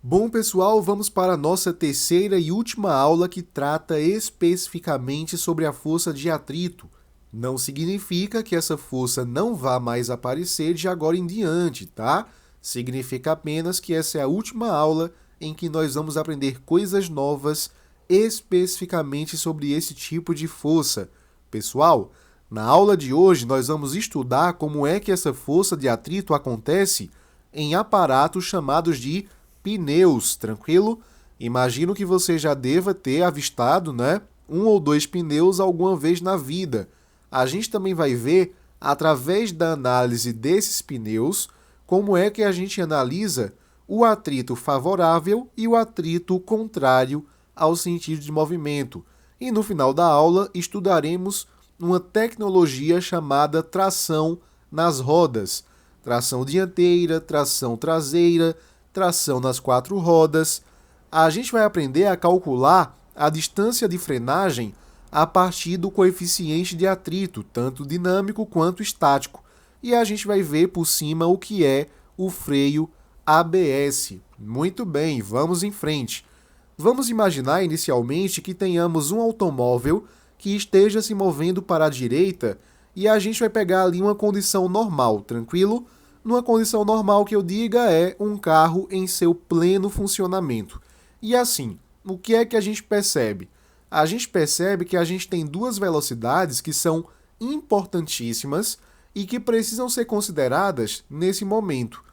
Bom, pessoal, vamos para a nossa terceira e última aula que trata especificamente sobre a força de atrito. Não significa que essa força não vá mais aparecer de agora em diante, tá? Significa apenas que essa é a última aula em que nós vamos aprender coisas novas especificamente sobre esse tipo de força. Pessoal, na aula de hoje nós vamos estudar como é que essa força de atrito acontece em aparatos chamados de pneus, tranquilo? Imagino que você já deva ter avistado, né, um ou dois pneus alguma vez na vida. A gente também vai ver, através da análise desses pneus, como é que a gente analisa o atrito favorável e o atrito contrário ao sentido de movimento. E no final da aula estudaremos uma tecnologia chamada tração nas rodas. Tração dianteira, tração traseira, tração nas quatro rodas. A gente vai aprender a calcular a distância de frenagem a partir do coeficiente de atrito, tanto dinâmico quanto estático. E a gente vai ver por cima o que é o freio ABS. Muito bem, vamos em frente. Vamos imaginar inicialmente que tenhamos um automóvel que esteja se movendo para a direita e a gente vai pegar ali uma condição normal, tranquilo? Numa condição normal que eu diga é um carro em seu pleno funcionamento. E assim, o que é que a gente percebe? A gente percebe que a gente tem duas velocidades que são importantíssimas e que precisam ser consideradas nesse momento.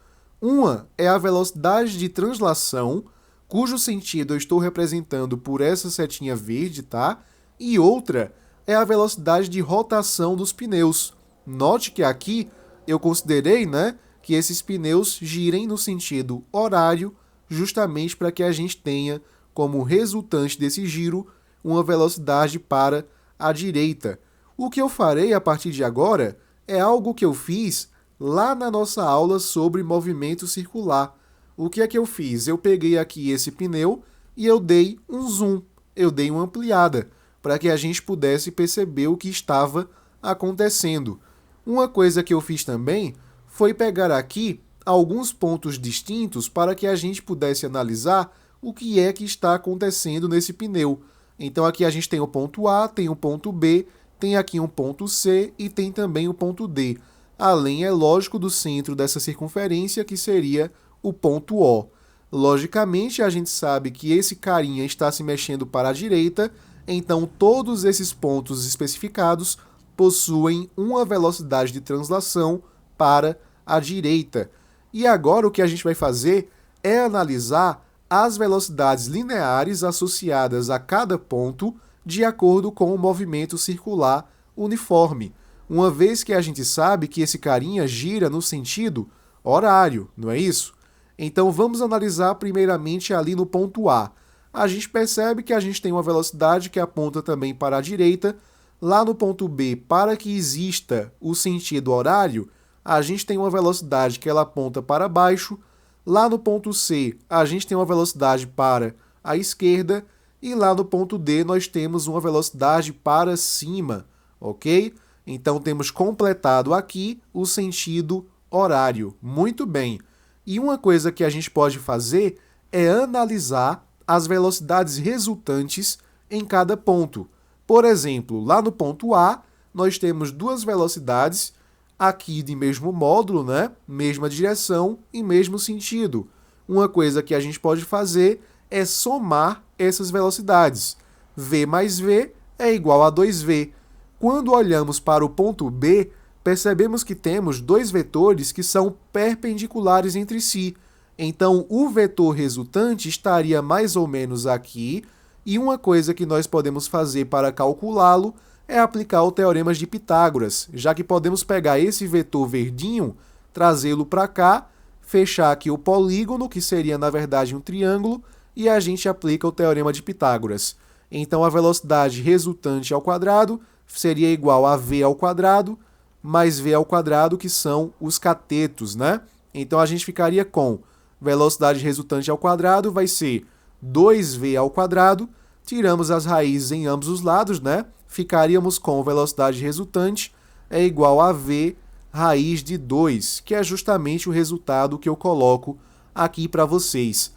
Uma é a velocidade de translação, cujo sentido eu estou representando por essa setinha verde, tá? E outra é a velocidade de rotação dos pneus. Note que aqui eu considerei, né, que esses pneus girem no sentido horário, justamente para que a gente tenha como resultante desse giro uma velocidade para a direita. O que eu farei a partir de agora é algo que eu fiz lá na nossa aula sobre movimento circular. O que é que eu fiz? Eu peguei aqui esse pneu e eu dei um zoom, eu dei uma ampliada, para que a gente pudesse perceber o que estava acontecendo. Uma coisa que eu fiz também foi pegar aqui alguns pontos distintos para que a gente pudesse analisar o que é que está acontecendo nesse pneu. Então aqui a gente tem o ponto A, tem o ponto B, tem aqui um ponto C e tem também o ponto D. Além, é lógico, do centro dessa circunferência, que seria o ponto O. Logicamente, a gente sabe que esse carinha está se mexendo para a direita, então todos esses pontos especificados possuem uma velocidade de translação para a direita. E agora o que a gente vai fazer é analisar as velocidades lineares associadas a cada ponto de acordo com o movimento circular uniforme, uma vez que a gente sabe que esse carinha gira no sentido horário, não é isso? Então vamos analisar primeiramente ali no ponto A. A gente percebe que a gente tem uma velocidade que aponta também para a direita. Lá no ponto B, para que exista o sentido horário, a gente tem uma velocidade que ela aponta para baixo. Lá no ponto C, a gente tem uma velocidade para a esquerda. E lá no ponto D, nós temos uma velocidade para cima, ok? Então, temos completado aqui o sentido horário. Muito bem. E uma coisa que a gente pode fazer é analisar as velocidades resultantes em cada ponto. Por exemplo, lá no ponto A, nós temos duas velocidades aqui de mesmo módulo, né? Mesma direção e mesmo sentido. Uma coisa que a gente pode fazer é somar essas velocidades. V mais V é igual a 2V. Quando olhamos para o ponto B, percebemos que temos dois vetores que são perpendiculares entre si. Então, o vetor resultante estaria mais ou menos aqui, e uma coisa que nós podemos fazer para calculá-lo é aplicar o teorema de Pitágoras, já que podemos pegar esse vetor verdinho, trazê-lo para cá, fechar aqui o polígono, que seria na verdade um triângulo, e a gente aplica o teorema de Pitágoras. Então a velocidade resultante ao quadrado seria igual a v ao quadrado mais v ao quadrado, que são os catetos, né? Então a gente ficaria com velocidade resultante ao quadrado vai ser 2v ao quadrado, tiramos as raízes em ambos os lados, né? Ficaríamos com velocidade resultante é igual a v raiz de 2, que é justamente o resultado que eu coloco aqui para vocês.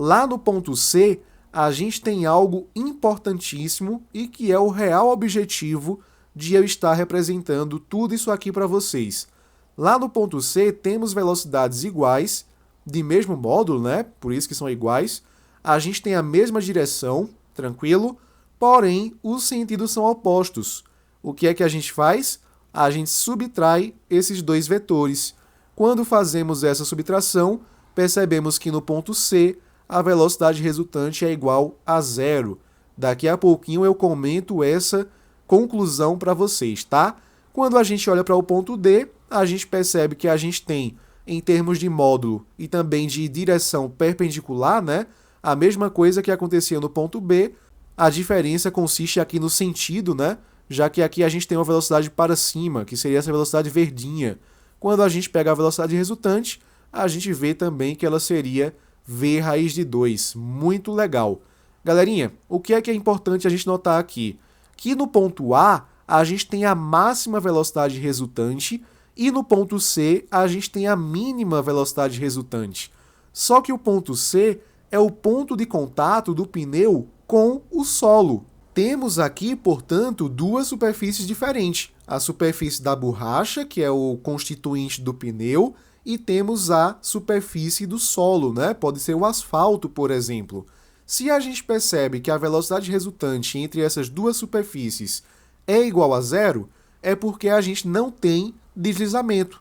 Lá no ponto C, a gente tem algo importantíssimo e que é o real objetivo de eu estar representando tudo isso aqui para vocês. Lá no ponto C, temos velocidades iguais, de mesmo módulo, né? Por isso que são iguais. A gente tem a mesma direção, tranquilo? Porém, os sentidos são opostos. O que é que a gente faz? A gente subtrai esses dois vetores. Quando fazemos essa subtração, percebemos que no ponto C, a velocidade resultante é igual a zero. Daqui a pouquinho eu comento essa conclusão para vocês, tá? Quando a gente olha para o ponto D, a gente percebe que a gente tem, em termos de módulo e também de direção perpendicular, né? A mesma coisa que acontecia no ponto B, a diferença consiste aqui no sentido, né? Já que aqui a gente tem uma velocidade para cima, que seria essa velocidade verdinha. Quando a gente pega a velocidade resultante, a gente vê também que ela seria v raiz de 2. Muito legal. Galerinha, o que é importante a gente notar aqui? Que no ponto A, a gente tem a máxima velocidade resultante e no ponto C, a gente tem a mínima velocidade resultante. Só que o ponto C é o ponto de contato do pneu com o solo. Temos aqui, portanto, duas superfícies diferentes. A superfície da borracha, que é o constituinte do pneu, e temos a superfície do solo, né? Pode ser o asfalto, por exemplo. Se a gente percebe que a velocidade resultante entre essas duas superfícies é igual a zero, é porque a gente não tem deslizamento.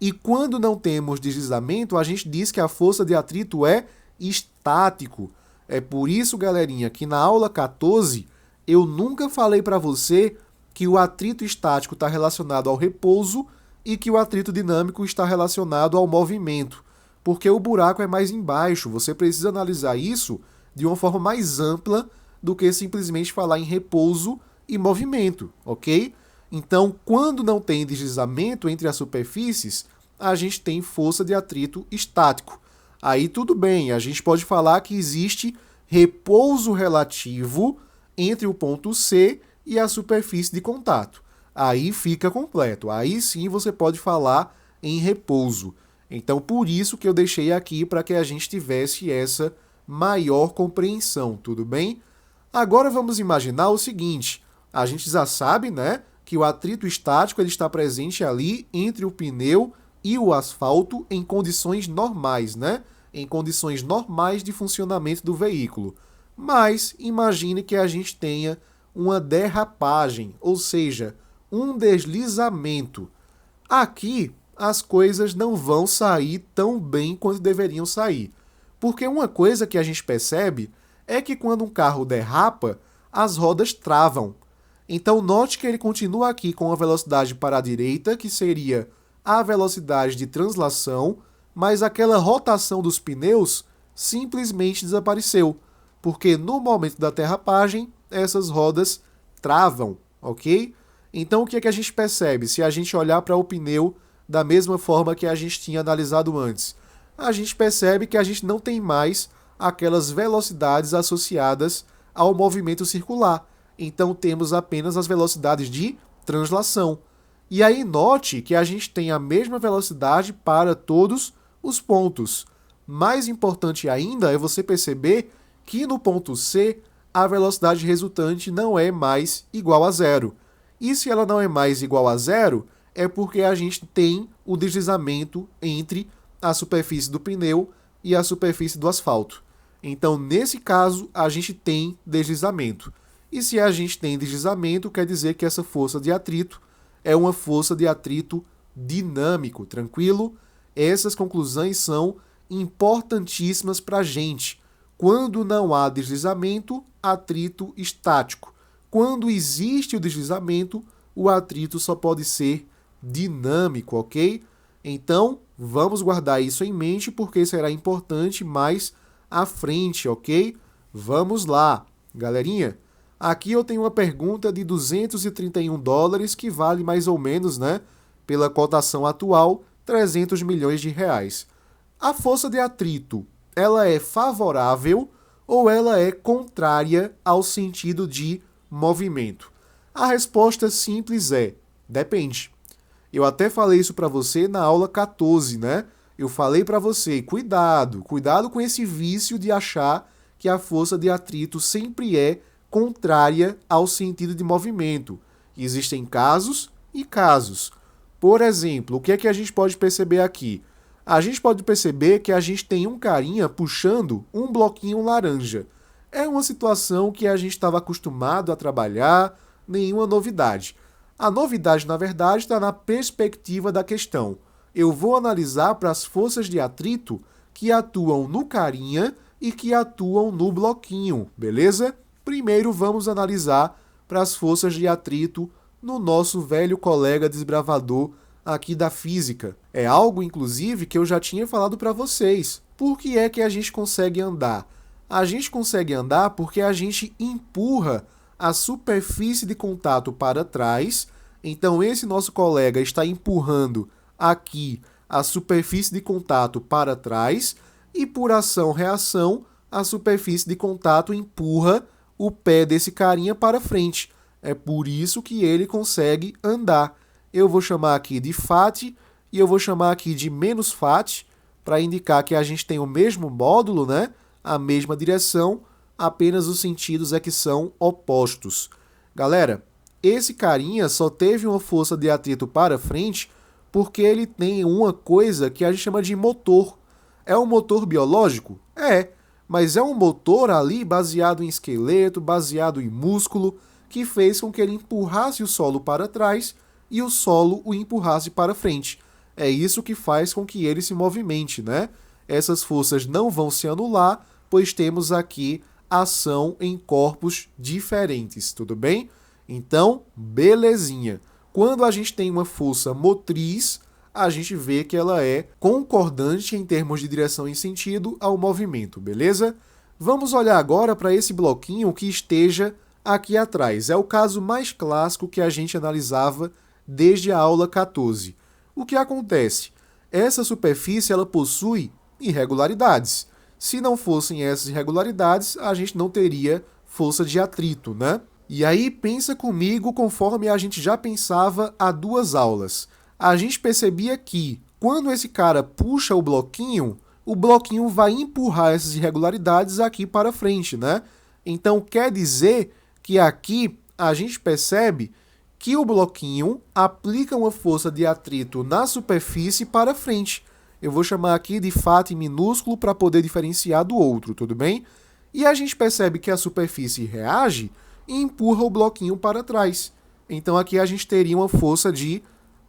E quando não temos deslizamento, a gente diz que a força de atrito é estático. É por isso, galerinha, que na aula 14 eu nunca falei para você que o atrito estático está relacionado ao repouso e que o atrito dinâmico está relacionado ao movimento, porque o buraco é mais embaixo. Você precisa analisar isso de uma forma mais ampla do que simplesmente falar em repouso e movimento, ok? Então, quando não tem deslizamento entre as superfícies, a gente tem força de atrito estático. Aí tudo bem, a gente pode falar que existe repouso relativo entre o ponto C e a superfície de contato. Aí fica completo. Aí sim você pode falar em repouso. Então, por isso que eu deixei aqui para que a gente tivesse essa maior compreensão, tudo bem? Agora vamos imaginar o seguinte. A gente já sabe, né, que o atrito estático ele está presente ali entre o pneu e o asfalto em condições normais, né? Em condições normais de funcionamento do veículo. Mas imagine que a gente tenha uma derrapagem, ou seja, um deslizamento. Aqui as coisas não vão sair tão bem quanto deveriam sair. Porque uma coisa que a gente percebe é que quando um carro derrapa, as rodas travam. Então note que ele continua aqui com a velocidade para a direita, que seria a velocidade de translação, mas aquela rotação dos pneus simplesmente desapareceu, porque no momento da derrapagem, essas rodas travam, ok? Então o que é que a gente percebe se a gente olhar para o pneu da mesma forma que a gente tinha analisado antes? A gente percebe que a gente não tem mais aquelas velocidades associadas ao movimento circular. Então temos apenas as velocidades de translação. E aí note que a gente tem a mesma velocidade para todos os pontos. Mais importante ainda é você perceber que no ponto C a velocidade resultante não é mais igual a zero. E se ela não é mais igual a zero, é porque a gente tem o deslizamento entre a superfície do pneu e a superfície do asfalto. Então, nesse caso, a gente tem deslizamento. E se a gente tem deslizamento, quer dizer que essa força de atrito é uma força de atrito dinâmico, tranquilo? Essas conclusões são importantíssimas para a gente. Quando não há deslizamento, atrito estático. Quando existe o deslizamento, o atrito só pode ser dinâmico, ok? Então, vamos guardar isso em mente porque será importante mais à frente, ok? Vamos lá, galerinha. Aqui eu tenho uma pergunta de $231 que vale mais ou menos, né, pela cotação atual, 300 milhões de reais. A força de atrito, ela é favorável ou ela é contrária ao sentido de movimento? A resposta simples é: depende. Eu até falei isso para você na aula 14, né? Eu falei para você, cuidado com esse vício de achar que a força de atrito sempre é contrária ao sentido de movimento. Existem casos e casos. Por exemplo, o que é que a gente pode perceber aqui? A gente pode perceber que a gente tem um carinha puxando um bloquinho laranja. É uma situação que a gente estava acostumado a trabalhar, nenhuma novidade. A novidade, na verdade, está na perspectiva da questão. Eu vou analisar para as forças de atrito que atuam no carinha e que atuam no bloquinho, beleza? Primeiro vamos analisar para as forças de atrito no nosso velho colega desbravador aqui da física. É algo, inclusive, que eu já tinha falado para vocês. Por que é que a gente consegue andar? A gente consegue andar porque a gente empurra a superfície de contato para trás. Então, esse nosso colega está empurrando aqui a superfície de contato para trás e, por ação-reação, a superfície de contato empurra o pé desse carinha para frente. É por isso que ele consegue andar. Eu vou chamar aqui de FAT e eu vou chamar aqui de menos FAT para indicar que a gente tem o mesmo módulo, né? A mesma direção, apenas os sentidos é que são opostos. Galera, esse carinha só teve uma força de atrito para frente porque ele tem uma coisa que a gente chama de motor. É um motor biológico? É, mas é um motor ali baseado em esqueleto, baseado em músculo, que fez com que ele empurrasse o solo para trás e o solo o empurrasse para frente. É isso que faz com que ele se movimente, né? Essas forças não vão se anular, pois temos aqui ação em corpos diferentes, tudo bem? Então, belezinha. Quando a gente tem uma força motriz, a gente vê que ela é concordante em termos de direção e sentido ao movimento, beleza? Vamos olhar agora para esse bloquinho que esteja aqui atrás. É o caso mais clássico que a gente analisava desde a aula 14. O que acontece? Essa superfície ela possui irregularidades. Se não fossem essas irregularidades, a gente não teria força de atrito, né? E aí pensa comigo conforme a gente já pensava há 2 aulas. A gente percebia que quando esse cara puxa o bloquinho vai empurrar essas irregularidades aqui para frente, né? Então quer dizer que aqui a gente percebe que o bloquinho aplica uma força de atrito na superfície para frente. Eu vou chamar aqui de FAT minúsculo para poder diferenciar do outro, tudo bem? E a gente percebe que a superfície reage e empurra o bloquinho para trás. Então aqui a gente teria uma força de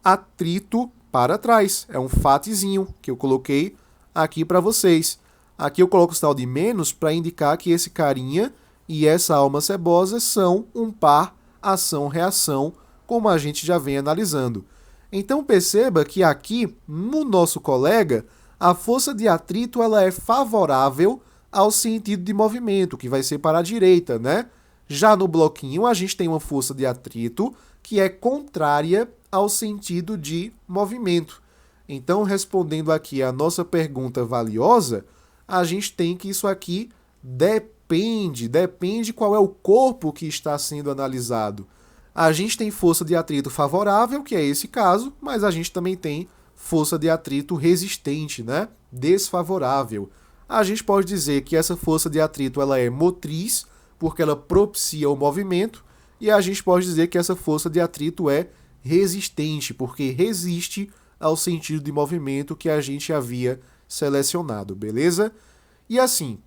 atrito para trás. É um FATzinho que eu coloquei aqui para vocês. Aqui eu coloco o sinal de menos para indicar que esse carinha e essa alma cebosa são um par ação-reação, como a gente já vem analisando. Então perceba que aqui, no nosso colega, a força de atrito ela é favorável ao sentido de movimento, que vai ser para a direita, né? Já no bloquinho, a gente tem uma força de atrito que é contrária ao sentido de movimento. Então, respondendo aqui a nossa pergunta valiosa, a gente tem que isso aqui depende qual é o corpo que está sendo analisado. A gente tem força de atrito favorável, que é esse caso, mas a gente também tem força de atrito resistente, né? Desfavorável. A gente pode dizer que essa força de atrito ela é motriz, porque ela propicia o movimento, e a gente pode dizer que essa força de atrito é resistente, porque resiste ao sentido de movimento que a gente havia selecionado, beleza? E assim,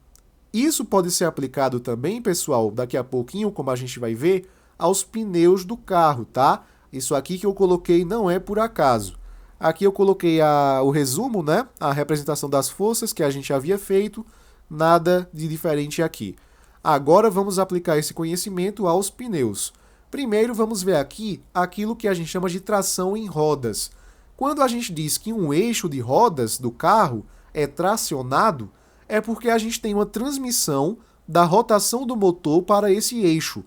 isso pode ser aplicado também, pessoal, daqui a pouquinho, como a gente vai ver, aos pneus do carro, tá? Isso aqui que eu coloquei não é por acaso. Aqui eu coloquei o resumo, né? A representação das forças que a gente havia feito, nada de diferente aqui. Agora vamos aplicar esse conhecimento aos pneus. Primeiro vamos ver aqui aquilo que a gente chama de tração em rodas. Quando a gente diz que um eixo de rodas do carro é tracionado, é porque a gente tem uma transmissão da rotação do motor para esse eixo.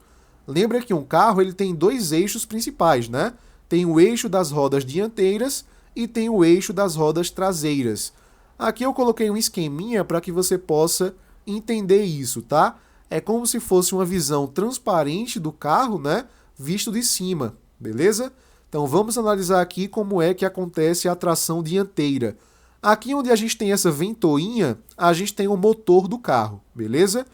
Lembra que um carro ele tem 2 eixos principais, né? Tem o eixo das rodas dianteiras e tem o eixo das rodas traseiras. Aqui eu coloquei um esqueminha para que você possa entender isso, tá? É como se fosse uma visão transparente do carro, né? Visto de cima, beleza? Então vamos analisar aqui como é que acontece a tração dianteira. Aqui onde a gente tem essa ventoinha, a gente tem o motor do carro, beleza?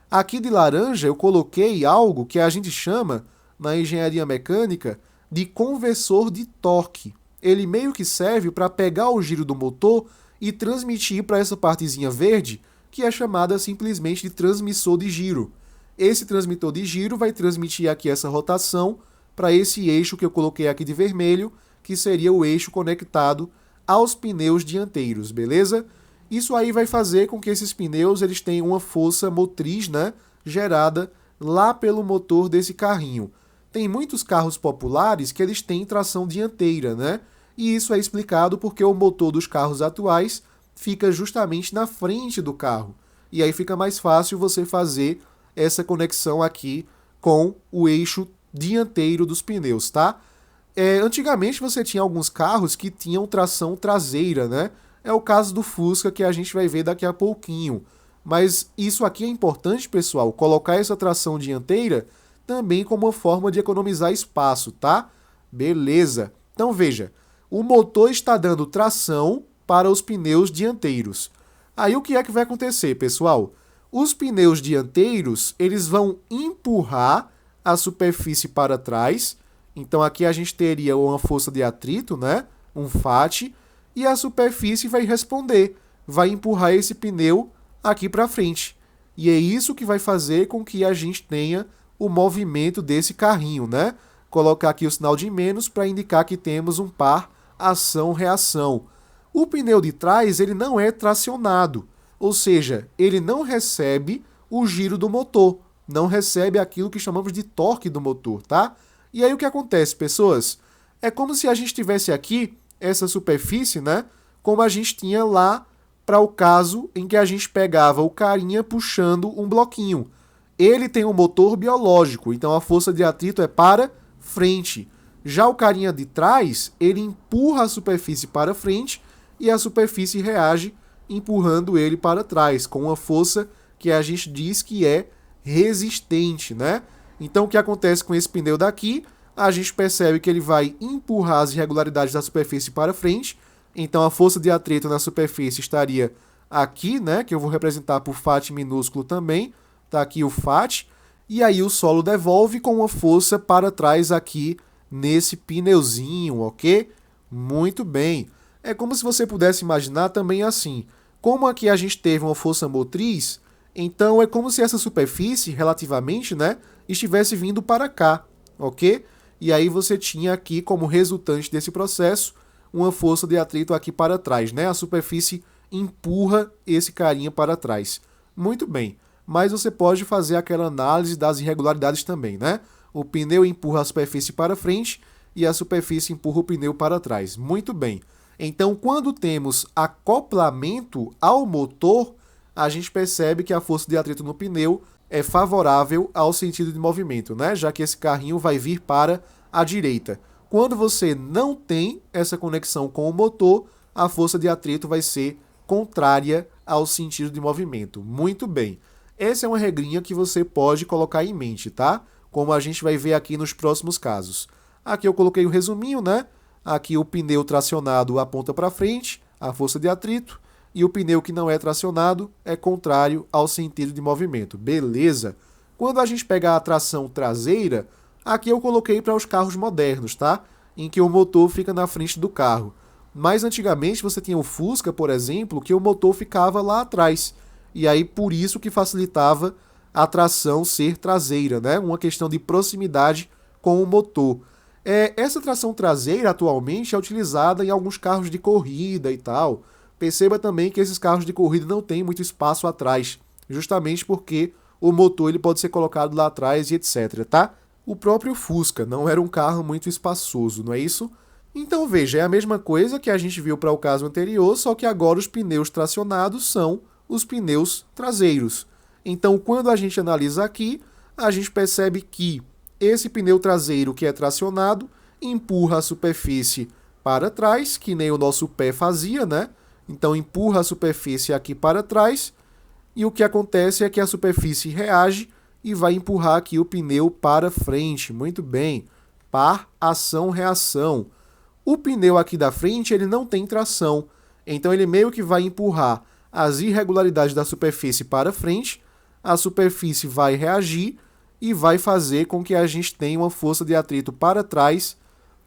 Aqui de laranja eu coloquei algo que a gente chama, na engenharia mecânica, de conversor de torque. Ele meio que serve para pegar o giro do motor e transmitir para essa partezinha verde, que é chamada simplesmente de transmissor de giro. Esse transmissor de giro vai transmitir aqui essa rotação para esse eixo que eu coloquei aqui de vermelho, que seria o eixo conectado aos pneus dianteiros, beleza? Isso aí vai fazer com que esses pneus eles tenham uma força motriz, né, gerada lá pelo motor desse carrinho. Tem muitos carros populares que eles têm tração dianteira, né? E isso é explicado porque o motor dos carros atuais fica justamente na frente do carro. E aí fica mais fácil você fazer essa conexão aqui com o eixo dianteiro dos pneus, tá? Antigamente você tinha alguns carros que tinham tração traseira, né? É o caso do Fusca que a gente vai ver daqui a pouquinho. Mas isso aqui é importante, pessoal, colocar essa tração dianteira também como uma forma de economizar espaço, tá? Beleza. Então veja, o motor está dando tração para os pneus dianteiros. Aí o que é que vai acontecer, pessoal? Os pneus dianteiros, eles vão empurrar a superfície para trás. Então aqui a gente teria uma força de atrito, né? Um FAT, e a superfície vai responder, vai empurrar esse pneu aqui para frente. E é isso que vai fazer com que a gente tenha o movimento desse carrinho, né? Colocar aqui o sinal de menos para indicar que temos um par ação-reação. O pneu de trás ele não é tracionado, ou seja, ele não recebe o giro do motor, não recebe aquilo que chamamos de torque do motor, tá? E aí o que acontece, pessoas? É como se a gente tivesse aqui essa superfície, né? Como a gente tinha lá para o caso em que a gente pegava o carinha puxando um bloquinho. Ele tem um motor biológico, então a força de atrito é para frente. Já o carinha de trás, ele empurra a superfície para frente e a superfície reage empurrando ele para trás, com uma força que a gente diz que é resistente, né? Então o que acontece com esse pneu daqui? A gente percebe que ele vai empurrar as irregularidades da superfície para frente, então a força de atrito na superfície estaria aqui, né? Que eu vou representar por FAT minúsculo também. Tá aqui o FAT, e aí o solo devolve com uma força para trás aqui nesse pneuzinho, ok? Muito bem. É como se você pudesse imaginar também assim, como aqui a gente teve uma força motriz, então é como se essa superfície, relativamente, né, estivesse vindo para cá, ok? E aí você tinha aqui, como resultante desse processo, uma força de atrito aqui para trás, né? A superfície empurra esse carinha para trás. Muito bem. Mas você pode fazer aquela análise das irregularidades também, né? O pneu empurra a superfície para frente e a superfície empurra o pneu para trás. Muito bem. Então, quando temos acoplamento ao motor, a gente percebe que a força de atrito no pneu é favorável ao sentido de movimento, né? Já que esse carrinho vai vir para a direita. Quando você não tem essa conexão com o motor, a força de atrito vai ser contrária ao sentido de movimento. Muito bem. Essa é uma regrinha que você pode colocar em mente, tá? Como a gente vai ver aqui nos próximos casos. Aqui eu coloquei o resuminho, né? Aqui o pneu tracionado aponta para frente, a força de atrito, e o pneu que não é tracionado é contrário ao sentido de movimento. Beleza? Quando a gente pega a tração traseira, aqui eu coloquei para os carros modernos, tá? Em que o motor fica na frente do carro. Mas antigamente você tinha o Fusca, por exemplo, que o motor ficava lá atrás. E aí, por isso que facilitava a tração ser traseira, né? Uma questão de proximidade com o motor. Essa tração traseira, atualmente, é utilizada em alguns carros de corrida e tal. Perceba também que esses carros de corrida não têm muito espaço atrás, justamente porque o motor ele pode ser colocado lá atrás e etc, tá? O próprio Fusca não era um carro muito espaçoso, não é isso? Então, veja, é a mesma coisa que a gente viu para o caso anterior, só que agora os pneus tracionados são os pneus traseiros. Então, quando a gente analisa aqui, a gente percebe que esse pneu traseiro que é tracionado empurra a superfície para trás, que nem o nosso pé fazia, né? Então, empurra a superfície aqui para trás, e o que acontece é que a superfície reage e vai empurrar aqui o pneu para frente. Muito bem. Par, ação, reação. O pneu aqui da frente ele não tem tração. Então ele meio que vai empurrar as irregularidades da superfície para frente, a superfície vai reagir e vai fazer com que a gente tenha uma força de atrito para trás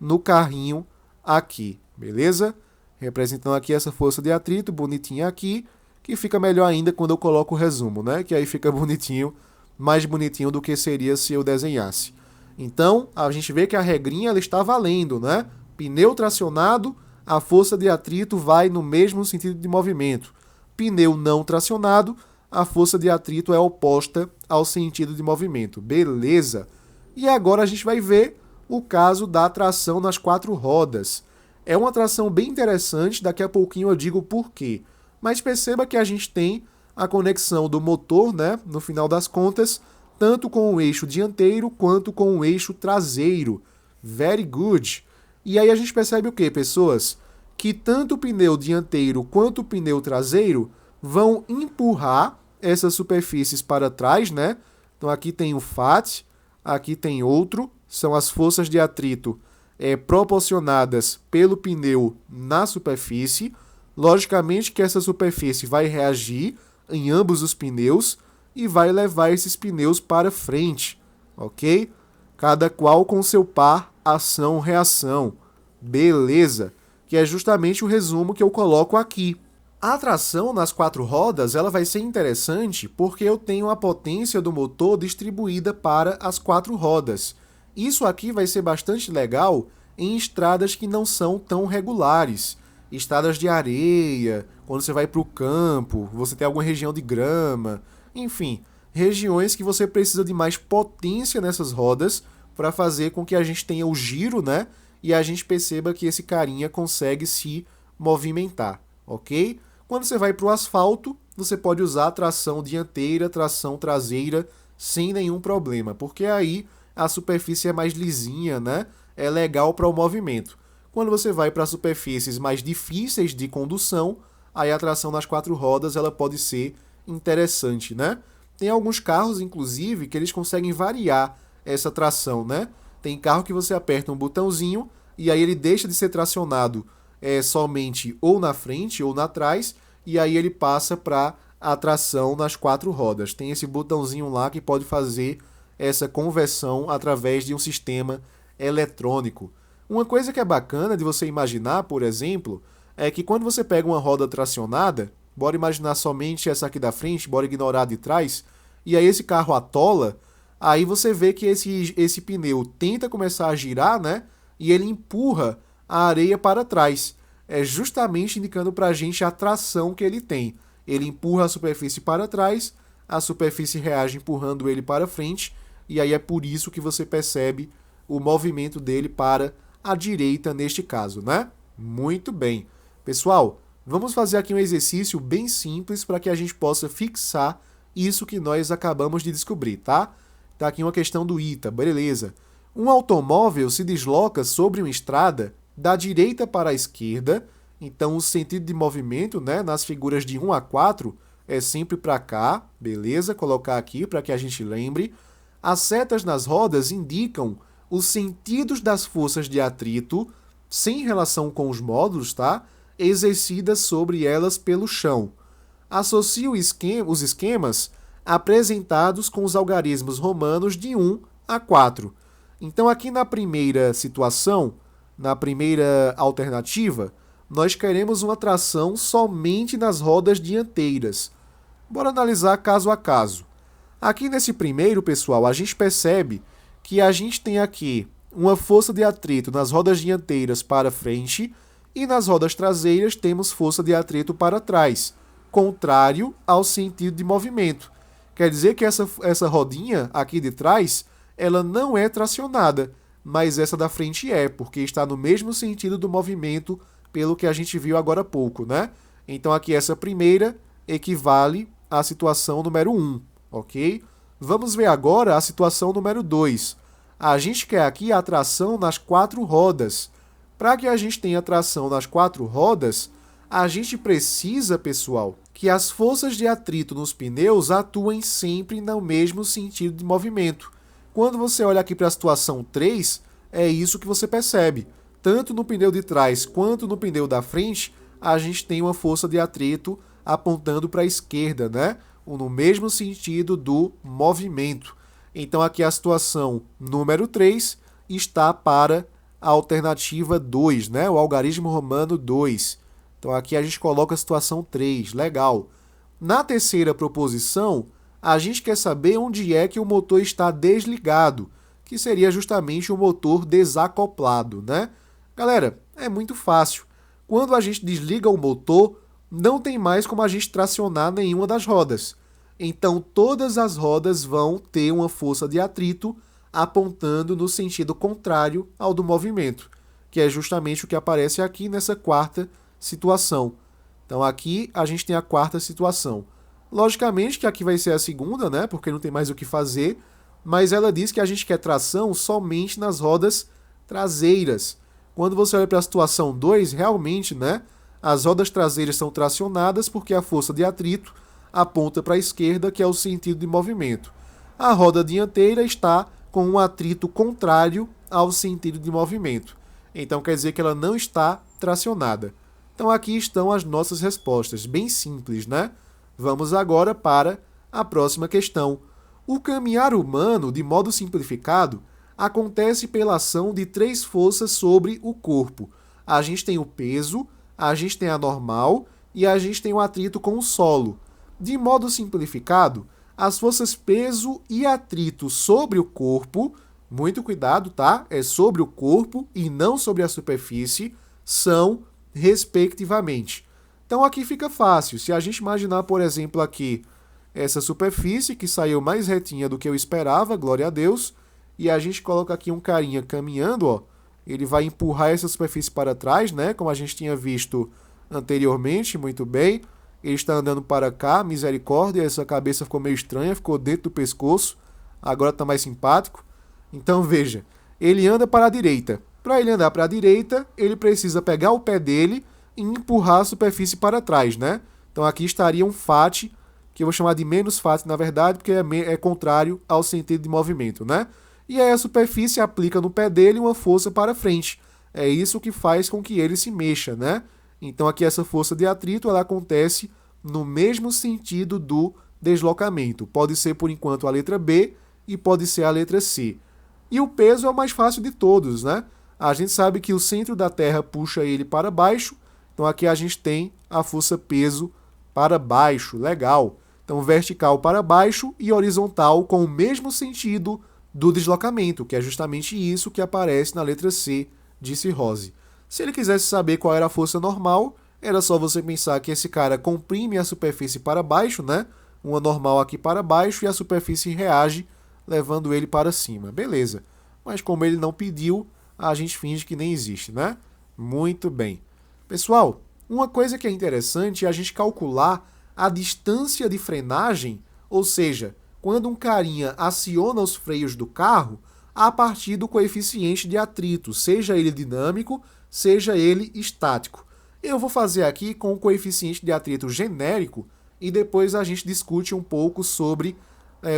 no carrinho aqui, beleza? Representando aqui essa força de atrito, bonitinha aqui, que fica melhor ainda quando eu coloco o resumo, né? Que aí fica bonitinho, mais bonitinho do que seria se eu desenhasse. Então, a gente vê que a regrinha ela está valendo, né? Pneu tracionado, a força de atrito vai no mesmo sentido de movimento. Pneu não tracionado, a força de atrito é oposta ao sentido de movimento. Beleza? E agora a gente vai ver o caso da tração nas 4 rodas. É uma tração bem interessante, daqui a pouquinho eu digo por quê. Mas perceba que a gente tem a conexão do motor, né, no final das contas, tanto com o eixo dianteiro quanto com o eixo traseiro. Very good. E aí a gente percebe o quê, pessoas? Que tanto o pneu dianteiro quanto o pneu traseiro vão empurrar essas superfícies para trás, né? Então aqui tem o FAT, aqui tem outro, são as forças de atrito proporcionadas pelo pneu na superfície. Logicamente que essa superfície vai reagir em ambos os pneus e vai levar esses pneus para frente, ok? Cada qual com seu par ação-reação. Beleza? Que é justamente o resumo que eu coloco aqui. A tração nas 4 rodas ela vai ser interessante porque eu tenho a potência do motor distribuída para as 4 rodas. Isso aqui vai ser bastante legal em estradas que não são tão regulares. Estradas de areia, quando você vai para o campo, você tem alguma região de grama, enfim, regiões que você precisa de mais potência nessas rodas para fazer com que a gente tenha o giro, né? E a gente perceba que esse carinha consegue se movimentar, ok? Quando você vai para o asfalto, você pode usar tração dianteira, tração traseira, sem nenhum problema, porque aí a superfície é mais lisinha, né? É legal para o movimento. Quando você vai para superfícies mais difíceis de condução, aí a tração nas 4 rodas ela pode ser interessante, né? Tem alguns carros, inclusive, que eles conseguem variar essa tração, né? Tem carro que você aperta um botãozinho e aí ele deixa de ser tracionado somente ou na frente ou na trás, e aí ele passa para a tração nas 4 rodas. Tem esse botãozinho lá que pode fazer essa conversão através de um sistema eletrônico. Uma coisa que é bacana de você imaginar, por exemplo, é que quando você pega uma roda tracionada, bora imaginar somente essa aqui da frente, bora ignorar a de trás, e aí esse carro atola, aí você vê que esse pneu tenta começar a girar, né? E ele empurra a areia para trás. É justamente indicando para a gente a tração que ele tem. Ele empurra a superfície para trás, a superfície reage empurrando ele para frente, e aí é por isso que você percebe o movimento dele para a direita neste caso, né? Muito bem. Pessoal, vamos fazer aqui um exercício bem simples para que a gente possa fixar isso que nós acabamos de descobrir, tá? Tá aqui uma questão do ITA, beleza. Um automóvel se desloca sobre uma estrada da direita para a esquerda, então o sentido de movimento, né, nas figuras de 1 a 4 é sempre para cá, beleza? Colocar aqui para que a gente lembre. As setas nas rodas indicam os sentidos das forças de atrito, sem relação com os módulos, tá? Exercidas sobre elas pelo chão. Associe os esquemas apresentados com os algarismos romanos de 1 a 4. Então, aqui na primeira situação, na primeira alternativa, nós queremos uma tração somente nas rodas dianteiras. Bora analisar caso a caso. Aqui nesse primeiro, pessoal, a gente percebe que a gente tem aqui uma força de atrito nas rodas dianteiras para frente e nas rodas traseiras temos força de atrito para trás, contrário ao sentido de movimento. Quer dizer que essa rodinha aqui de trás, ela não é tracionada, mas essa da frente é, porque está no mesmo sentido do movimento, pelo que a gente viu agora há pouco, né? Então aqui essa primeira equivale à situação número 1, ok? Vamos ver agora a situação número 2. A gente quer aqui a tração nas 4 rodas. Para que a gente tenha tração nas 4 rodas, a gente precisa, pessoal, que as forças de atrito nos pneus atuem sempre no mesmo sentido de movimento. Quando você olha aqui para a situação 3, é isso que você percebe. Tanto no pneu de trás quanto no pneu da frente, a gente tem uma força de atrito apontando para a esquerda, né? No mesmo sentido do movimento. Então aqui a situação número 3 está para a alternativa 2, né? O algarismo romano 2. Então aqui a gente coloca a situação 3, legal. Na terceira proposição, a gente quer saber onde é que o motor está desligado, que seria justamente o motor desacoplado, né? Galera, é muito fácil. Quando a gente desliga o motor, não tem mais como a gente tracionar nenhuma das rodas. Então, todas as rodas vão ter uma força de atrito apontando no sentido contrário ao do movimento, que é justamente o que aparece aqui nessa quarta situação. Então, aqui a gente tem a quarta situação. Logicamente que aqui vai ser a segunda, né? Porque não tem mais o que fazer, mas ela diz que a gente quer tração somente nas rodas traseiras. Quando você olha para a situação 2, realmente, né? As rodas traseiras são tracionadas porque a força de atrito aponta para a esquerda, que é o sentido de movimento. A roda dianteira está com um atrito contrário ao sentido de movimento. Então quer dizer que ela não está tracionada. Então aqui estão as nossas respostas, bem simples, né? Vamos agora para a próxima questão. O caminhar humano, de modo simplificado, acontece pela ação de 3 forças sobre o corpo. A gente tem o peso, a gente tem a normal e a gente tem o atrito com o solo. De modo simplificado, as forças peso e atrito sobre o corpo, muito cuidado, tá? É sobre o corpo e não sobre a superfície, são respectivamente. Então aqui fica fácil. Se a gente imaginar, por exemplo, aqui essa superfície que saiu mais retinha do que eu esperava, glória a Deus, e a gente coloca aqui um carinha caminhando, ó, ele vai empurrar essa superfície para trás, né? Como a gente tinha visto anteriormente, muito bem. Ele está andando para cá, misericórdia, essa cabeça ficou meio estranha, ficou dentro do pescoço, agora está mais simpático. Então veja, ele anda para a direita. Para ele andar para a direita, ele precisa pegar o pé dele e empurrar a superfície para trás, né? Então aqui estaria um fat, que eu vou chamar de menos fat na verdade, porque é contrário ao sentido de movimento, né? E aí a superfície aplica no pé dele uma força para frente. É isso que faz com que ele se mexa, né? Então aqui essa força de atrito ela acontece no mesmo sentido do deslocamento. Pode ser por enquanto a letra B e pode ser a letra C. E o peso é o mais fácil de todos, né? A gente sabe que o centro da Terra puxa ele para baixo, então aqui a gente tem a força peso para baixo, legal. Então vertical para baixo e horizontal com o mesmo sentido do deslocamento, que é justamente isso que aparece na letra C, disse Rose. Se ele quisesse saber qual era a força normal, era só você pensar que esse cara comprime a superfície para baixo, né? Uma normal aqui para baixo e a superfície reage, levando ele para cima. Beleza. Mas como ele não pediu, a gente finge que nem existe, né? Muito bem. Pessoal, uma coisa que é interessante é a gente calcular a distância de frenagem, ou seja, quando um carinha aciona os freios do carro, a partir do coeficiente de atrito, seja ele dinâmico, seja ele estático. Eu vou fazer aqui com o coeficiente de atrito genérico e depois a gente discute um pouco sobre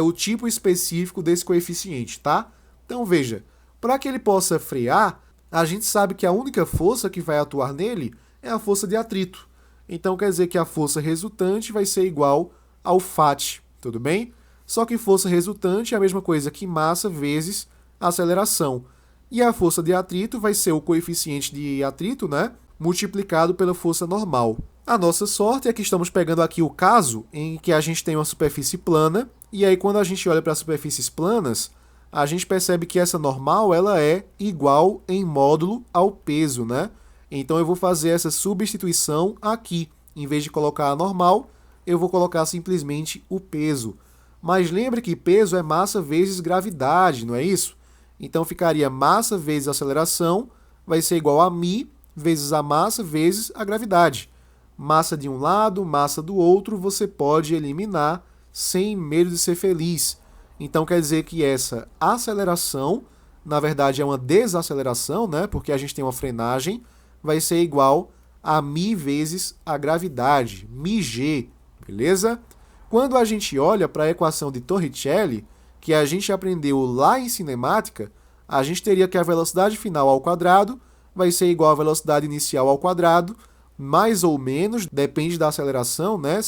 o tipo específico desse coeficiente, tá? Então veja, para que ele possa frear, a gente sabe que a única força que vai atuar nele é a força de atrito. Então quer dizer que a força resultante vai ser igual ao Fat, tudo bem? Só que força resultante é a mesma coisa que massa vezes aceleração. E a força de atrito vai ser o coeficiente de atrito, né? Multiplicado pela força normal. A nossa sorte é que estamos pegando aqui o caso em que a gente tem uma superfície plana, e aí quando a gente olha para as superfícies planas, a gente percebe que essa normal ela é igual em módulo ao peso, né? Então eu vou fazer essa substituição aqui. Em vez de colocar a normal, eu vou colocar simplesmente o peso. Mas lembre que peso é massa vezes gravidade, não é isso? Então ficaria massa vezes aceleração vai ser igual a μ vezes a massa vezes a gravidade. Massa de um lado, massa do outro, você pode eliminar sem medo de ser feliz. Então quer dizer que essa aceleração, na verdade é uma desaceleração, né? Porque a gente tem uma frenagem, vai ser igual a μ vezes a gravidade, μg, beleza? Quando a gente olha para a equação de Torricelli, que a gente aprendeu lá em cinemática, a gente teria que a velocidade final ao quadrado vai ser igual à velocidade inicial ao quadrado, mais ou menos, depende da aceleração, né?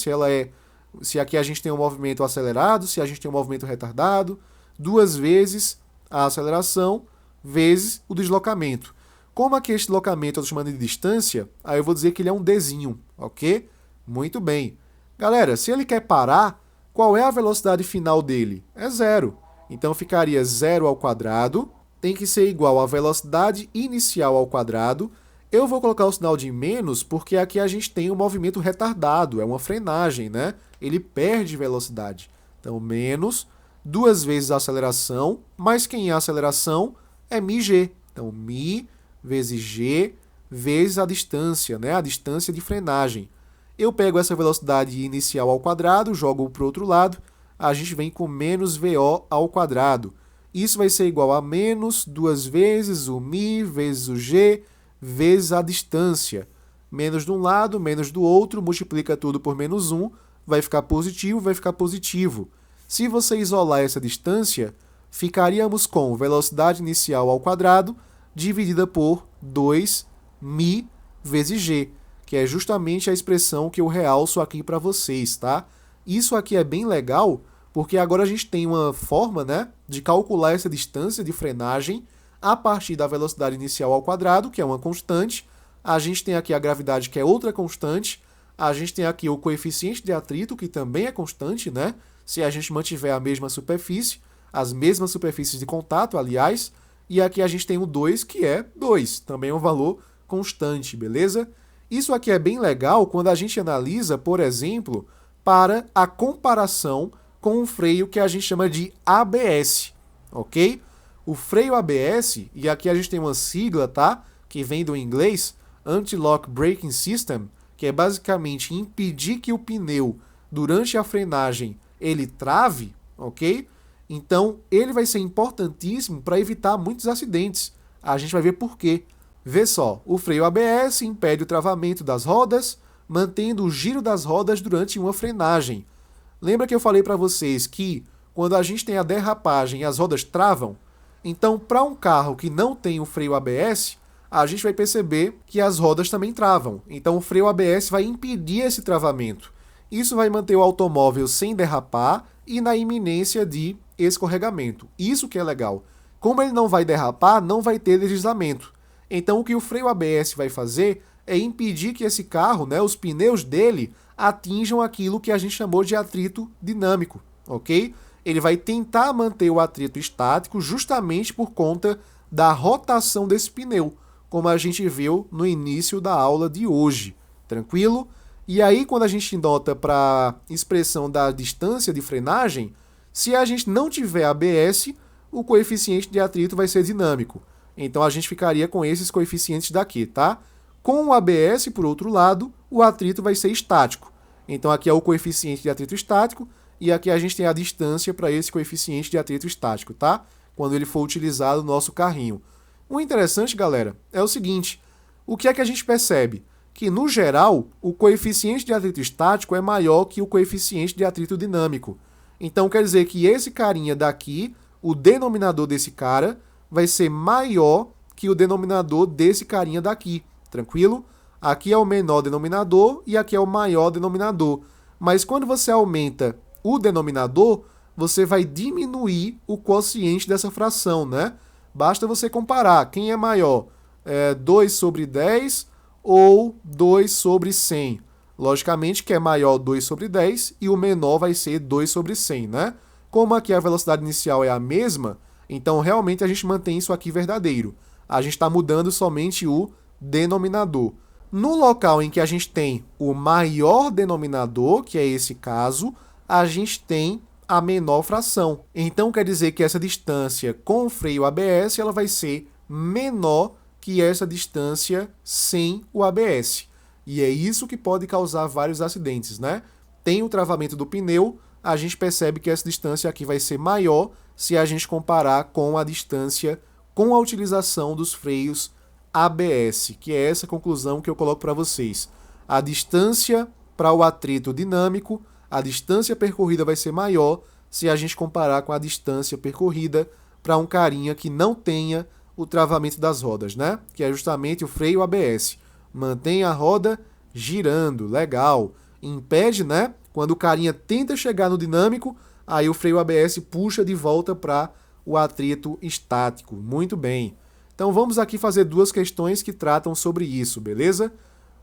Se aqui a gente tem um movimento acelerado, se a gente tem um movimento retardado, 2 vezes a aceleração vezes o deslocamento. Como aqui este deslocamento eu estou chamando de distância, aí eu vou dizer que ele é um Dzinho, ok? Muito bem. Galera, se ele quer parar, qual é a velocidade final dele? É 0. Então ficaria 0 ao quadrado, tem que ser igual à velocidade inicial ao quadrado. Eu vou colocar o sinal de menos porque aqui a gente tem um movimento retardado, é uma frenagem, né? Ele perde velocidade. Então, menos 2 vezes a aceleração, mas quem é a aceleração é μg. Então, μ vezes g vezes a distância, né? A distância de frenagem. Eu pego essa velocidade inicial ao quadrado, jogo para o outro lado, a gente vem com menos VO ao quadrado. Isso vai ser igual a menos 2 vezes o μ vezes o g vezes a distância. Menos de um lado, menos do outro, multiplica tudo por menos 1, vai ficar positivo, vai ficar positivo. Se você isolar essa distância, ficaríamos com velocidade inicial ao quadrado dividida por 2μ vezes g, que é justamente a expressão que eu realço aqui para vocês, tá? Isso aqui é bem legal, porque agora a gente tem uma forma, né, de calcular essa distância de frenagem a partir da velocidade inicial ao quadrado, que é uma constante. A gente tem aqui a gravidade, que é outra constante. A gente tem aqui o coeficiente de atrito, que também é constante, né? Se a gente mantiver a mesma superfície, as mesmas superfícies de contato, aliás. E aqui a gente tem o 2, que é 2, também é um valor constante, beleza? Isso aqui é bem legal quando a gente analisa, por exemplo, para a comparação com um freio que a gente chama de ABS, ok? O freio ABS, e aqui a gente tem uma sigla, tá? Que vem do inglês, Anti-Lock Braking System, que é basicamente impedir que o pneu, durante a frenagem, ele trave, ok? Então, ele vai ser importantíssimo para evitar muitos acidentes. A gente vai ver por quê. Vê só, o freio ABS impede o travamento das rodas, mantendo o giro das rodas durante uma frenagem. Lembra que eu falei para vocês que, quando a gente tem a derrapagem, as rodas travam? Então, para um carro que não tem o freio ABS, a gente vai perceber que as rodas também travam. Então, o freio ABS vai impedir esse travamento. Isso vai manter o automóvel sem derrapar e na iminência de escorregamento. Isso que é legal. Como ele não vai derrapar, não vai ter deslizamento. Então, o que o freio ABS vai fazer é impedir que esse carro, né, os pneus dele, atinjam aquilo que a gente chamou de atrito dinâmico, ok? Ele vai tentar manter o atrito estático justamente por conta da rotação desse pneu, como a gente viu no início da aula de hoje. Tranquilo? E aí, quando a gente nota para a expressão da distância de frenagem, se a gente não tiver ABS, o coeficiente de atrito vai ser dinâmico. Então, a gente ficaria com esses coeficientes daqui, tá? Com o ABS, por outro lado, o atrito vai ser estático. Então, aqui é o coeficiente de atrito estático, e aqui a gente tem a distância para esse coeficiente de atrito estático, tá? Quando ele for utilizado no nosso carrinho. O interessante, galera, é o seguinte. O que é que a gente percebe? Que, no geral, o coeficiente de atrito estático é maior que o coeficiente de atrito dinâmico. Então, quer dizer que esse carinha daqui, o denominador desse cara, vai ser maior que o denominador desse carinha daqui. Tranquilo? Aqui é o menor denominador e aqui é o maior denominador. Mas quando você aumenta o denominador, você vai diminuir o quociente dessa fração, né? Basta você comparar quem é maior, 2 sobre 10 ou 2 sobre 100. Logicamente que é maior 2 sobre 10 e o menor vai ser 2 sobre 100, né? Como aqui a velocidade inicial é a mesma, então realmente a gente mantém isso aqui verdadeiro. A gente está mudando somente o denominador. No local em que a gente tem o maior denominador, que é esse caso, a gente tem a menor fração. Então quer dizer que essa distância com o freio ABS ela vai ser menor que essa distância sem o ABS. E é isso que pode causar vários acidentes, né? Tem o travamento do pneu, a gente percebe que essa distância aqui vai ser maior se a gente comparar com a distância com a utilização dos freios ABS, que é essa conclusão que eu coloco para vocês. A distância para o atrito dinâmico, a distância percorrida vai ser maior se a gente comparar com a distância percorrida para um carinha que não tenha o travamento das rodas, né? Que é justamente o freio ABS. Mantém a roda girando, legal. Impede, né? Quando o carinha tenta chegar no dinâmico, aí o freio ABS puxa de volta para o atrito estático. Muito bem. Então vamos aqui fazer duas questões que tratam sobre isso, beleza?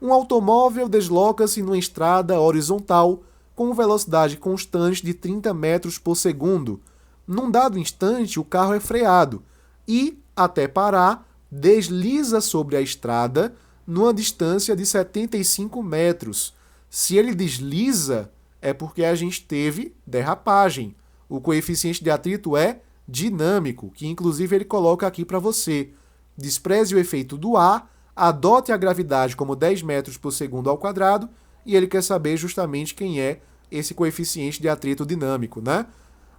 Um automóvel desloca-se numa estrada horizontal com velocidade constante de 30 metros por segundo. Num dado instante, o carro é freado e, até parar, desliza sobre a estrada numa distância de 75 metros. Se ele desliza, é porque a gente teve derrapagem. O coeficiente de atrito é dinâmico, que inclusive ele coloca aqui para você. Despreze o efeito do ar, adote a gravidade como 10 metros por segundo ao quadrado, e ele quer saber justamente quem é esse coeficiente de atrito dinâmico, né?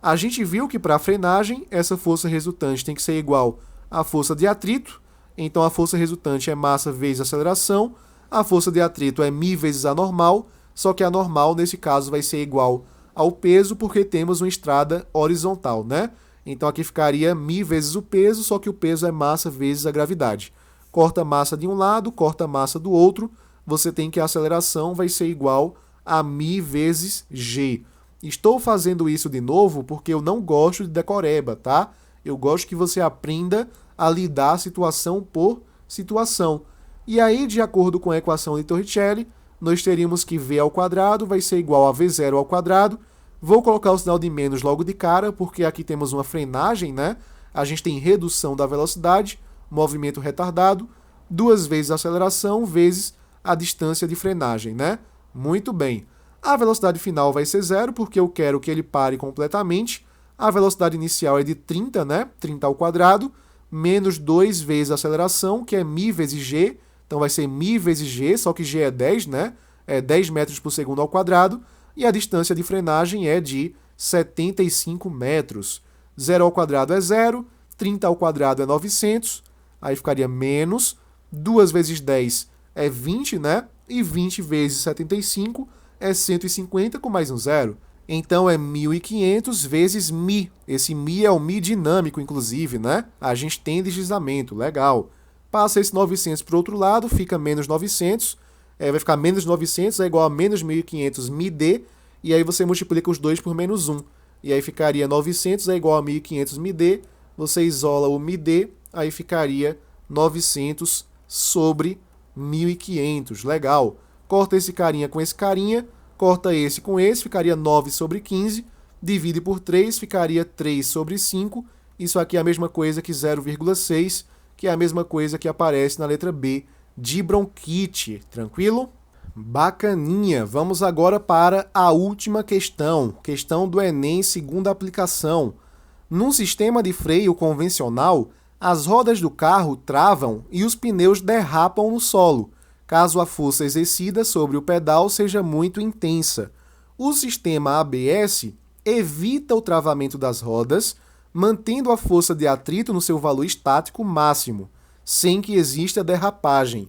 A gente viu que para a frenagem, essa força resultante tem que ser igual à força de atrito, então a força resultante é massa vezes aceleração, a força de atrito é μ vezes a normal, só que a normal nesse caso vai ser igual ao peso porque temos uma estrada horizontal, né? Então aqui ficaria μ vezes o peso, só que o peso é massa vezes a gravidade. Corta massa de um lado, corta massa do outro, você tem que a aceleração vai ser igual a μ vezes g. Estou fazendo isso de novo porque eu não gosto de decoreba, tá? Eu gosto que você aprenda a lidar situação por situação. E aí, de acordo com a equação de Torricelli, nós teríamos que v ao quadrado vai ser igual a v0 ao quadrado. Vou colocar o sinal de menos logo de cara, porque aqui temos uma frenagem, né? A gente tem redução da velocidade, movimento retardado, 2 vezes a aceleração vezes a distância de frenagem, né? Muito bem. A velocidade final vai ser 0, porque eu quero que ele pare completamente. A velocidade inicial é de 30, né? 30 ao quadrado, menos 2 vezes a aceleração, que é μ vezes g. Então vai ser μ vezes g, só que g é 10, né? É 10 metros por segundo ao quadrado. E a distância de frenagem é de 75 metros. 0 ao quadrado é 0, 30 ao quadrado é 900, aí ficaria menos, 2 vezes 10 é 20, né? E 20 vezes 75 é 150 com mais um zero. Então é 1.500 vezes μ. Esse μ é o μ dinâmico, inclusive, né? A gente tem deslizamento, legal. Passa esse 900 para o outro lado, fica menos 900. Vai ficar menos 900 é igual a menos 1.500 μd. E aí você multiplica os dois por menos 1. E aí ficaria 900 é igual a 1.500 μd. Você isola o μd, aí ficaria 900 sobre 1.500. Legal. Corta esse carinha com esse carinha, corta esse com esse, ficaria 9 sobre 15, divide por 3, ficaria 3 sobre 5, isso aqui é a mesma coisa que 0,6, que é a mesma coisa que aparece na letra B de bronquite, tranquilo? Bacaninha, vamos agora para a última questão do Enem, segunda aplicação. Num sistema de freio convencional, as rodas do carro travam e os pneus derrapam no solo, caso a força exercida sobre o pedal seja muito intensa. O sistema ABS evita o travamento das rodas, mantendo a força de atrito no seu valor estático máximo, sem que exista derrapagem.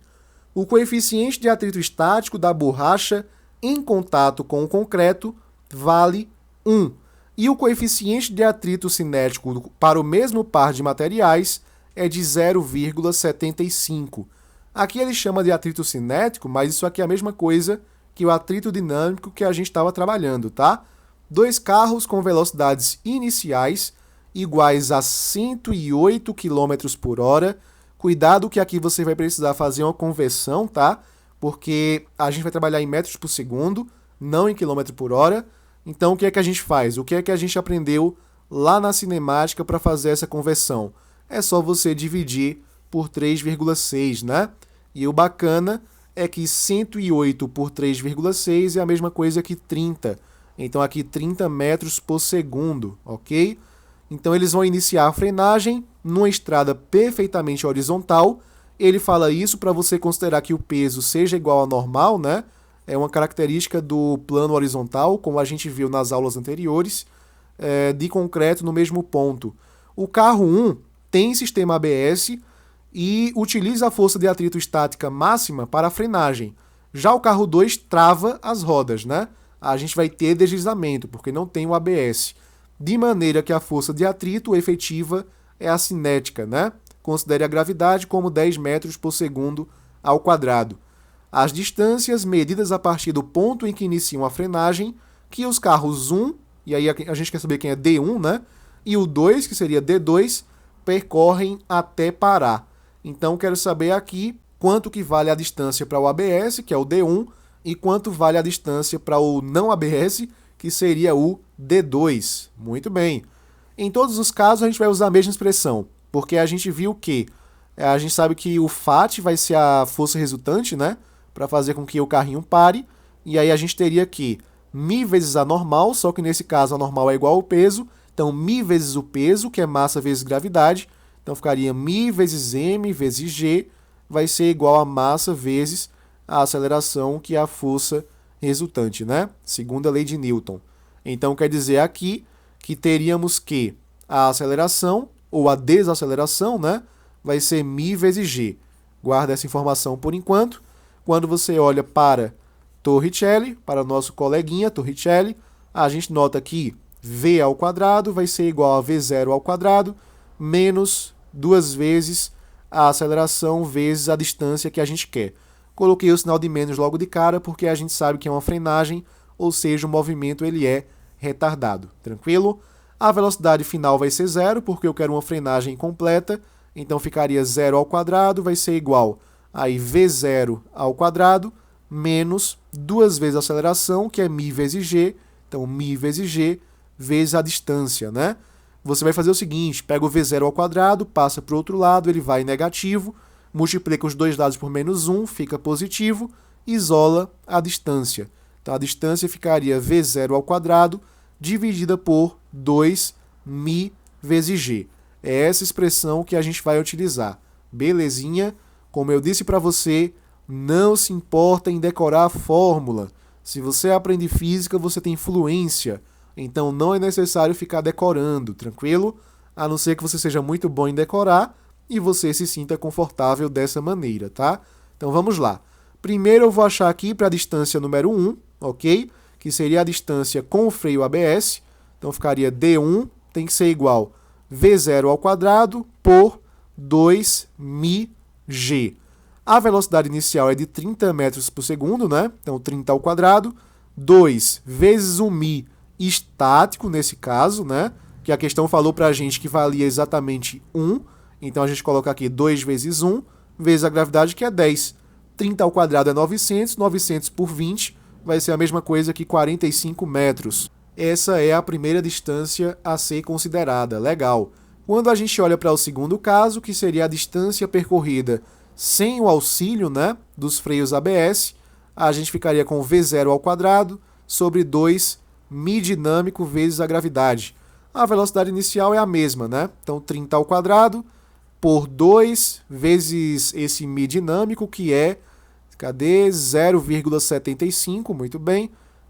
O coeficiente de atrito estático da borracha em contato com o concreto vale 1, e o coeficiente de atrito cinético para o mesmo par de materiais é de 0,75. Aqui ele chama de atrito cinético, mas isso aqui é a mesma coisa que o atrito dinâmico que a gente estava trabalhando, tá? Dois carros com velocidades iniciais iguais a 108 km por hora. Cuidado que aqui você vai precisar fazer uma conversão, tá? Porque a gente vai trabalhar em metros por segundo, não em quilômetro por hora. Então o que é que a gente faz? O que é que a gente aprendeu lá na cinemática para fazer essa conversão? É só você dividir por 3,6, né? E o bacana é que 108 por 3,6 é a mesma coisa que 30. Então aqui 30 metros por segundo, ok? Então eles vão iniciar a frenagem numa estrada perfeitamente horizontal. Ele fala isso para você considerar que o peso seja igual ao normal, né? É uma característica do plano horizontal, como a gente viu nas aulas anteriores, de concreto no mesmo ponto. O carro 1 tem sistema ABS e utiliza a força de atrito estática máxima para a frenagem. Já o carro 2 trava as rodas, né? A gente vai ter deslizamento, porque não tem o ABS. De maneira que a força de atrito efetiva é a cinética, né? Considere a gravidade como 10 metros por segundo ao quadrado. as distâncias medidas a partir do ponto em que iniciam a frenagem, que os carros 1, e aí a gente quer saber quem é D1, né? E o 2, que seria D2, percorrem até parar. Então, quero saber aqui quanto que vale a distância para o ABS, que é o D1, e quanto vale a distância para o não ABS, que seria o D2. Muito bem. Em todos os casos, a gente vai usar a mesma expressão, porque a gente viu que a gente sabe que o FAT vai ser a força resultante, né? Para fazer com que o carrinho pare, e aí a gente teria que μ vezes a normal, só que nesse caso a normal é igual ao peso, então μ vezes o peso, que é massa vezes gravidade, então ficaria μ vezes m vezes g, vai ser igual a massa vezes a aceleração, que é a força resultante, né? Segundo a lei de Newton. Então quer dizer aqui que teríamos que a aceleração, ou a desaceleração, né? Vai ser μ vezes g. Guarda essa informação por enquanto. Quando você olha para Torricelli, para nosso coleguinha Torricelli, a gente nota que v ao quadrado vai ser igual a v0 ao quadrado menos 2 vezes a aceleração vezes a distância que a gente quer. Coloquei o sinal de menos logo de cara porque a gente sabe que é uma frenagem, ou seja, o movimento ele é retardado. Tranquilo? A velocidade final vai ser 0 porque eu quero uma frenagem completa, então ficaria 0 ao quadrado vai ser igual a v0 ao quadrado menos 2 vezes a aceleração, que é μ vezes g, então μ vezes g vezes a distância, né? Você vai fazer o seguinte, pega o v0 ao quadrado, passa para o outro lado, ele vai negativo, multiplica os dois lados por menos 1, fica positivo, isola a distância. Então a distância ficaria v0 ao quadrado dividida por 2 μ vezes g. É essa expressão que a gente vai utilizar. Belezinha? Como eu disse para você, não se importa em decorar a fórmula. Se você aprende física, você tem fluência. Então não é necessário ficar decorando, tranquilo? A não ser que você seja muito bom em decorar e você se sinta confortável dessa maneira, tá? Então vamos lá. Primeiro eu vou achar aqui para a distância número 1, ok? Que seria a distância com o freio ABS. Então ficaria D1 tem que ser igual V0 ao quadrado por 2μg. A velocidade inicial é de 30 metros por segundo, né? Então 30 ao quadrado. 2 vezes o μ estático nesse caso, né? Que a questão falou para a gente que valia exatamente 1. Então a gente coloca aqui 2 vezes 1 vezes a gravidade, que é 10. 30 ao quadrado é 900, 900 por 20 vai ser a mesma coisa que 45 metros. Essa é a primeira distância a ser considerada. Legal. Quando a gente olha para o segundo caso, que seria a distância percorrida sem o auxílio, né, dos freios ABS, a gente ficaria com V0 ao quadrado sobre 2 μ dinâmico vezes a gravidade. A velocidade inicial é a mesma, né? Então 30 ao quadrado por 2 vezes esse μ dinâmico, que é, cadê? 0,75, muito bem,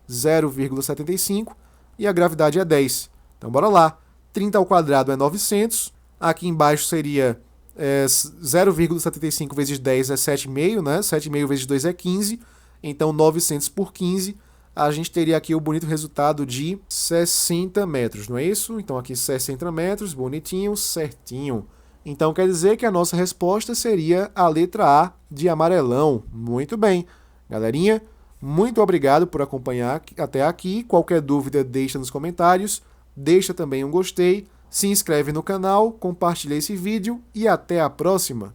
0,75, e a gravidade é 10. Então bora lá, 30 ao quadrado é 900, aqui embaixo seria 0,75 vezes 10 é 7,5, né? 7,5 vezes 2 é 15, então 900 por 15, a gente teria aqui o bonito resultado de 60 metros, não é isso? Então aqui 60 metros, bonitinho, certinho. Então quer dizer que a nossa resposta seria a letra A de amarelão. Muito bem. Galerinha, muito obrigado por acompanhar até aqui. Qualquer dúvida deixa nos comentários. Deixa também um gostei. Se inscreve no canal, compartilha esse vídeo e até a próxima.